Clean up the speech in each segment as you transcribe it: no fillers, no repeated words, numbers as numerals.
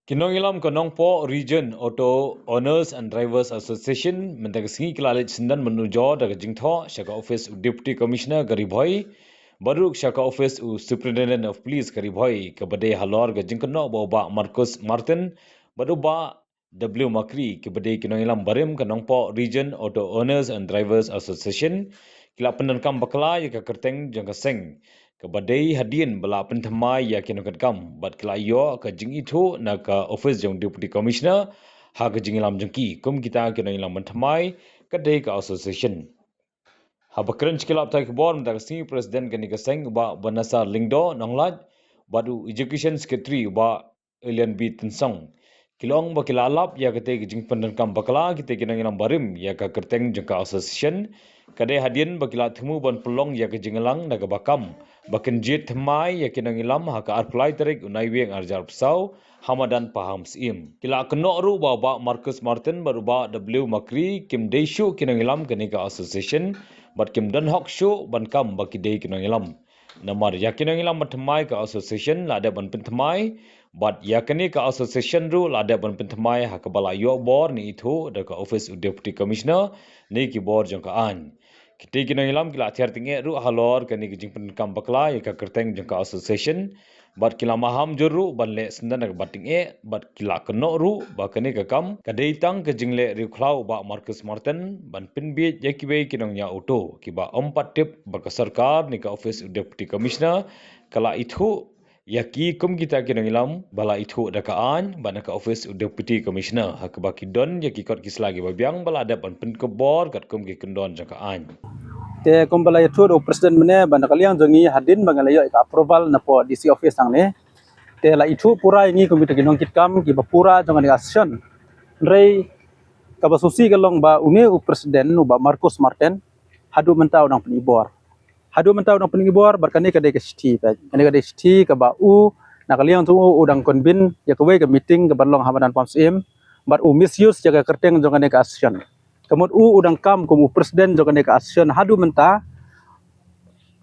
Kinong ilam konong po Region Auto Owners and Drivers Association mentagesingi kilalit sendan menuju daga jingtho shaka office Deputy Commissioner Garibhoi baruk shaka office Superintendent of Police Garibhoi kebade halor ga jingkono ba Marcus Martin baru ba W Makri kebade kinong ilam barim konong po Region Auto Owners and Drivers Association kila penankam bakla ya kerteng jangka seng kebadai hadian bala pentamai ya kinokat kam bat kelayo ke jing itu na ke office jong deputy commissioner ha ke jing lam jengki kum kita kino ilam pentamai kedai ke association ha bakran chikilap tai kebor mendak sing president kani keseng ba banasa lingdo nonglat badu education secretary ba Elian B Tensong kilong ba kilalap ya kete jing pendankam bakla kita kino ilam barim ya ke kerteng jengka association kadai hadian bakila temu ban pelong ya ke jinglang naga bakam bakin jit thmai ya kinang ilam ha ka arplai tarik unai weng arjar psau hamadan paham sim kila keno ru ba Marcus Martin baru ba W Makri kim deishu kinang ilam kanika association bat kim dan hok shu ban kam baki dei kinang ilam namar ya kinang ilam mathmai ka association la ada ban penthmai bat ya kanika association ru la ada ban penthmai ha ka bala yo bor ni itu da ka office deputy commissioner ni ki bor jong ka an kita kena ilam kila tiar tinggi ru halor kani kijing penkam bakla ya ka kerteng jengka association bat kila maham juru ban le sendan nak bating bat kila keno ru ba kani ka kam kadai tang ke jingle ri khlau ba Marcus Martin ban pinbi yakiwe kinong nya auto ki ba empat tip ba ka sarkar ni ka office deputy commissioner kala itu yaki kum kita kena ilam bala itu da ka an ban ka office deputy commissioner hak baki don yaki kot kislagi ba biang bala ada ban pen kebor kat kum ki kendon jaka an te kumbala itu do president mene bana kaliang jongi hadin bangala yo ka approval na po DC office ang ne te la itu pura ini komite kinong kitkam ki ba pura jonga ni action rei ka ba susi kalong ba une u president nu ba Marcus Martin hadu mentau nang penibor barkani ka de ke sti pa kani ka de sti ka ba u na kaliang tu udang konbin ya ka we ka meeting ka banlong hamadan pamsim bar u misuse jaga kerteng jonga ni ka action kemudian udang kam kumu presiden jokan deka action hadu menta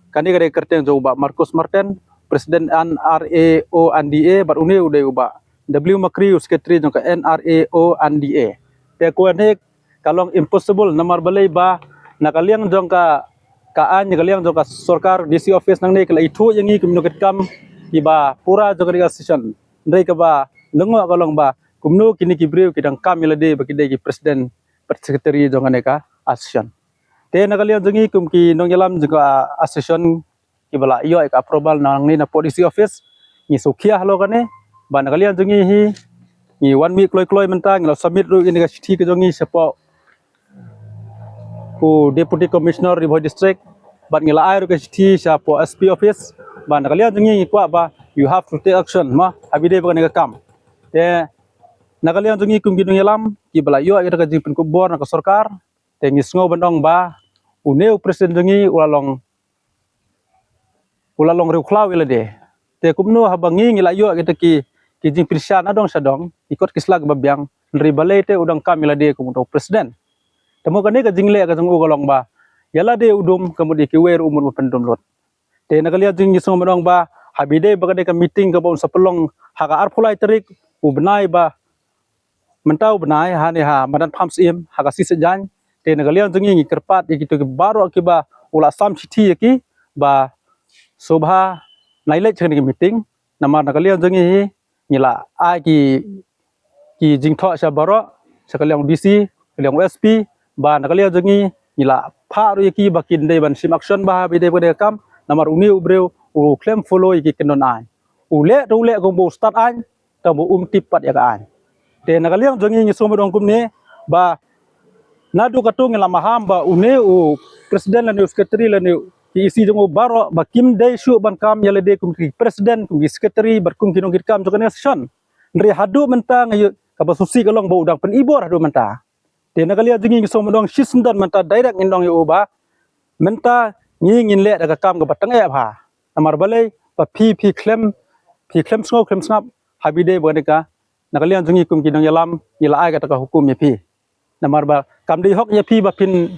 kani gade kerteng jo ba Marcus Martin presiden NRAO NDA bar une ude uba W Makri secretary jo ka NRAO NDA te ko ne kalong impossible namar balai ba nakaliang jong ka an nakaliang jong ka sarkar DC office nang ne kala itu yang i communicate kam iba pura jo ka session ndai ka ba lengo kalong ba kumno kini kibriu kidang kam ilade bakide ki presiden secretary jongan eka association te nakalian jongi kum ki nong yalam juga association ki bala iyo eka approval nang ni na policy office ni sukhia halo kane ba nakalian jongi hi ni 1 week kloi menta ngalo submit ru ini ka chithi ke jongi sepo ku deputy commissioner Ribhoi district ba ngila ai ru ka chithi sepo SP office ba nakalian jongi kwa ba you have to take action ma abide ba ne ka kam te nakalian jongi kum ginung yalam ki bala yo ita ka jipin kubor na ka sarkar te ngisngo bandong ba uneu presiden jongi ulalong riu khlau ilade te kumno habangi ngila yo kita ki jing pirsan adong sadong ikot kislag babyang nri balai te udang kam ilade kumto presiden temo kane ka jingle ka jong ugalong ba yala de udum kemudi ki wer umur pendom lot te nakalian jing ngisngo bandong ba habide bagade ka meeting ka bon sapelong haka arpulai terik ubnai ba mentau benai hani ha madan pams im haga sisejan te nagalian jongi ngi kerpat ikitu ke baro akiba ula sam chithi ki ba sobha naile chhani meeting namar nagalian jongi ngila a ki jingtho sa baro sakaliang DC kaliang SP ba nagalian jongi ngila pharu ki bakin dei ban sim action ba bide bode kam namar uni ubreu u claim follow ki kenon ai ule ko bo start ai ta bo tipat ya ka ai te nakaliang jongi ngi somo dong kumne ba nadu katung la maham ba une u presiden la new secretary la new ki isi jongo baro ba kim dei shu ban kam yale de kum ki presiden kum ki secretary bar kum kinong kit kam jokane session ndri hadu menta ngayu ka ba susi kalong ba udang pen ibor hadu menta te nakaliang jongi ngi somo dong shisndan menta direct indong yu ba menta ngi ngin le daga kam ga batang e ba amar balai ba pi claim snap habide boneka nakalian jongi kum kinong yalam ila ai kata hukum yapi namar ba kam dei hok yapi ba pin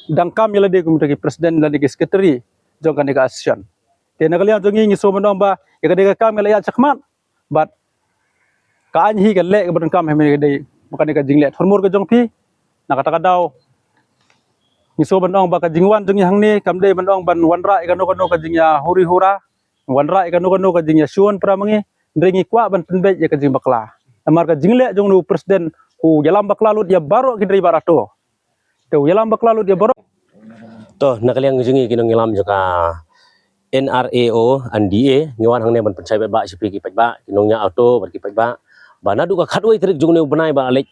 dang kam yala de kum tagi presiden la de secretary jong kan association te nakalian jongi ngi so mandong ba ya de kam yala ya chakmat but ka an hi kan le ka ban kam he me dei bukan ka jing le thormur ka jong phi na kata kadau ni so ban ong ba ka jingwan jing hang ni kam dei ban ong ban wanra ka no ka jing ya huri hura wanra ka no ka jing ya suon pra mangi ndrengi kwa ban penbe ya ka jing bakla amar ka jing le jong nu presiden ku jalam bakla lut ya baro ki dei barato te jalam bakla lut ya baro to nakaliang jungi kinong ngilam juga NRAO NDA ngiwan hang ne ban pencai ba sipi ki ba kinong nya auto bar ki ba bana du ka khatwai trik jung ne benai ba alek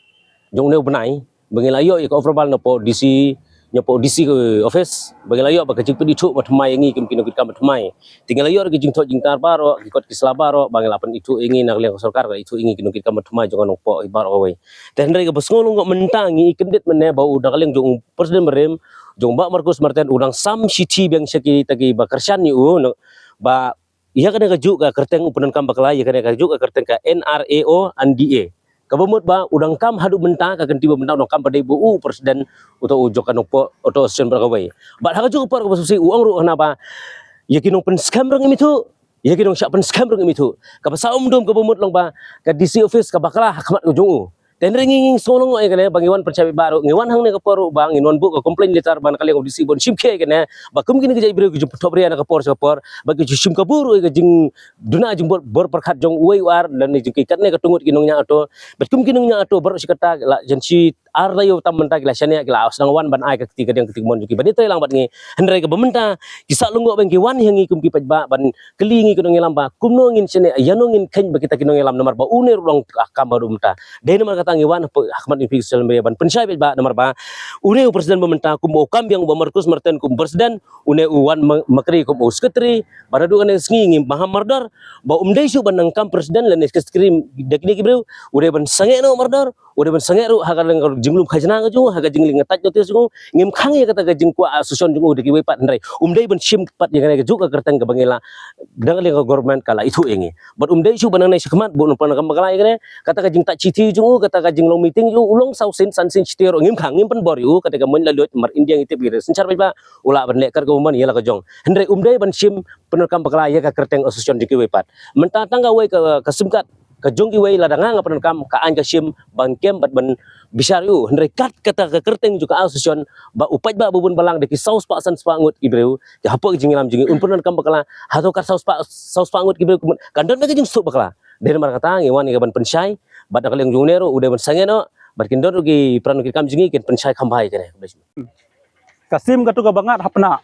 jung ne benai bengil ayo ko overbal no po DC nyopo DC ke office bengil ayo ba ka jing pedi thu ba thmai ngi kim kinong kam thmai tinggal ayo ki jing tho jing tar baro ki kot kisla baro bangil apan itu ingi nakaliang sarkar ka itu ingi kinong kam thmai jong no po baro wai ten re ka basngolong ko mentangi kendet menne ba u nakaliang jung presiden merem jong ba Markus Martin udang sam city bang seki tagi ba kersan ni no ba iya kana gaju ka kerteng upunan kam bakla iya kana gaju ka kerteng ka NRAO NDA kabamut ba udang kam hadu menta ka ganti ba menta udang kam padai bu presiden uto ujokan upo auto sen berkawai ba haju par ka susi uang ru hana ba yakinong pen scam rang imitu yakinong syak pen scam rang imitu ka ba saum dum kabamut long ba ka DC office ka bakla hakmat ujung ten ringing solong ay kene bangiwan percaya baru ngiwan hang ne kaporu bang inwan bu ko komplain letar ban kali audisi bon simke kene ba kum kini gejai biro ju tobria na kapor sapor ba ju sim kaburu ga jing duna jing bor perkhat jong uai war dan jing kikat ne katungut kinong nya auto ba kum kinong nya auto baru sikata la jensi ar layo tam menta gila sane gila aus nang wan ban ai ka ketiga yang ketik mon juki ba ditai lang bat ngi hendrai ka bementa kisa lungo bang kiwan hangi kum kipat ba ban kelingi kinong lam ba kum no ngin sene yanongin khen ba kita kinong lam nomor ba unir long kam baru menta de nomor kata ngiwan Ahmad Infik Selme ban pensai ba nomor ba une presiden meminta kum okam yang ba Markus Martin kum presiden une uwan makri kum sekretari baradu kan sengi maham mardar ba umdai su ban kam presiden lan sekretari dakni kibreu ure ban sange no mardar ure ban sange ru haga leng jinglum khajna ga ju haga jingling ngataj jotes ju ngim khangi kata ga jingkwa asuson ju deki we pat ndai umdai ban sim pat yang ga ju ka kerteng ga bangela dangal ga government kala itu engi bat umdai su ban nai sekmat bu pan kam bakala ngene kata ga jing tak citi ju kata ga jinglong meeting ju ulong sausin sansin citiro ngim khang ngim pen bor yu kata ga mon lalut mar india ngitip gire sencar ba ula ban lekar ga man yala ga jong hendrai umdai ban sim penerkam bakala ya ka kerteng asuson deki we pat menta tangga we ka simkat ka jongki wei ladanga nga penerkam ka an ka sim bangkem bat ban bisar yu hendrai kat kata ka kerteng juga asuson ba upat ba bubun balang deki saus pa san spangut ibreu ja hapo jingilam jingi un penerkam bakala hato ka saus pangut ibreu kandon ba jing sup bakala den mar kata ngewan ga ban pensai bat kaleng jungnero udah ban sangeno bat kindor gi pran ki kam jingi ken pensai khambai kene kasim katu ka bangat hapna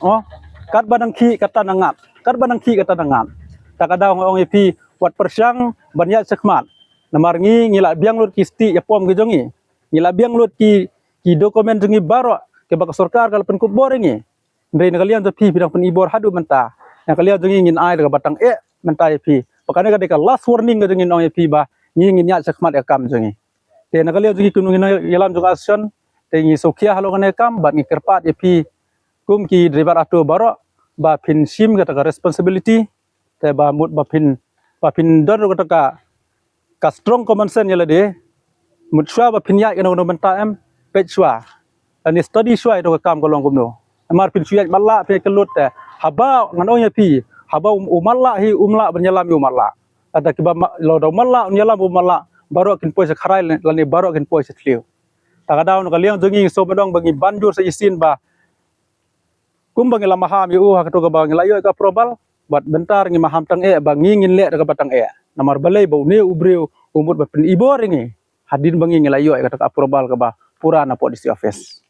kat banang ki kata nangat kat banang ki kata nangat takadau ngong epi wat persyang banyak sekmat namar ngi ngila biang lut kisti ya pom gejongi ngila biang lut ki dokumen jengi baro ke baka sarkar kal pen kubor ngi ndai nakalian to pi bidang pen ibor hadu menta yang kalian jengi ngin ai daga batang menta epi pakane ka deka last warning gejongi nong epi ba ngi ngin ya sekmat ya kam jengi te nakalian jengi kunung yalam jong action te ngi sokia halo kane kam bat ngi kerpat epi kum ki driver auto baro ba pin sim kata responsibility te ba mut ba pin dor kata ka strong common sense yala de mut shwa ba pin ya kena no menta em pet shwa ani study shwa to ka kam kolong kumno amar pin shwa malla pe kelut te haba ngano nya pi haba umalla hi umla benyalam umalla ada kiba lo do malla nyalam umalla baro kin poise kharai lani baro kin poise tliu takadaw no kaliang jongi so badong bagi banjur sa isin ba kum bangi lamaham yu ha to ka bangi layo ka probal bat bentar ngi maham tang bangi ngin le ka batang namar balai bau ne ubreu umut bat pen ibor ngi hadin bangi ngi layo ka to ka probal ka ba pura na po di office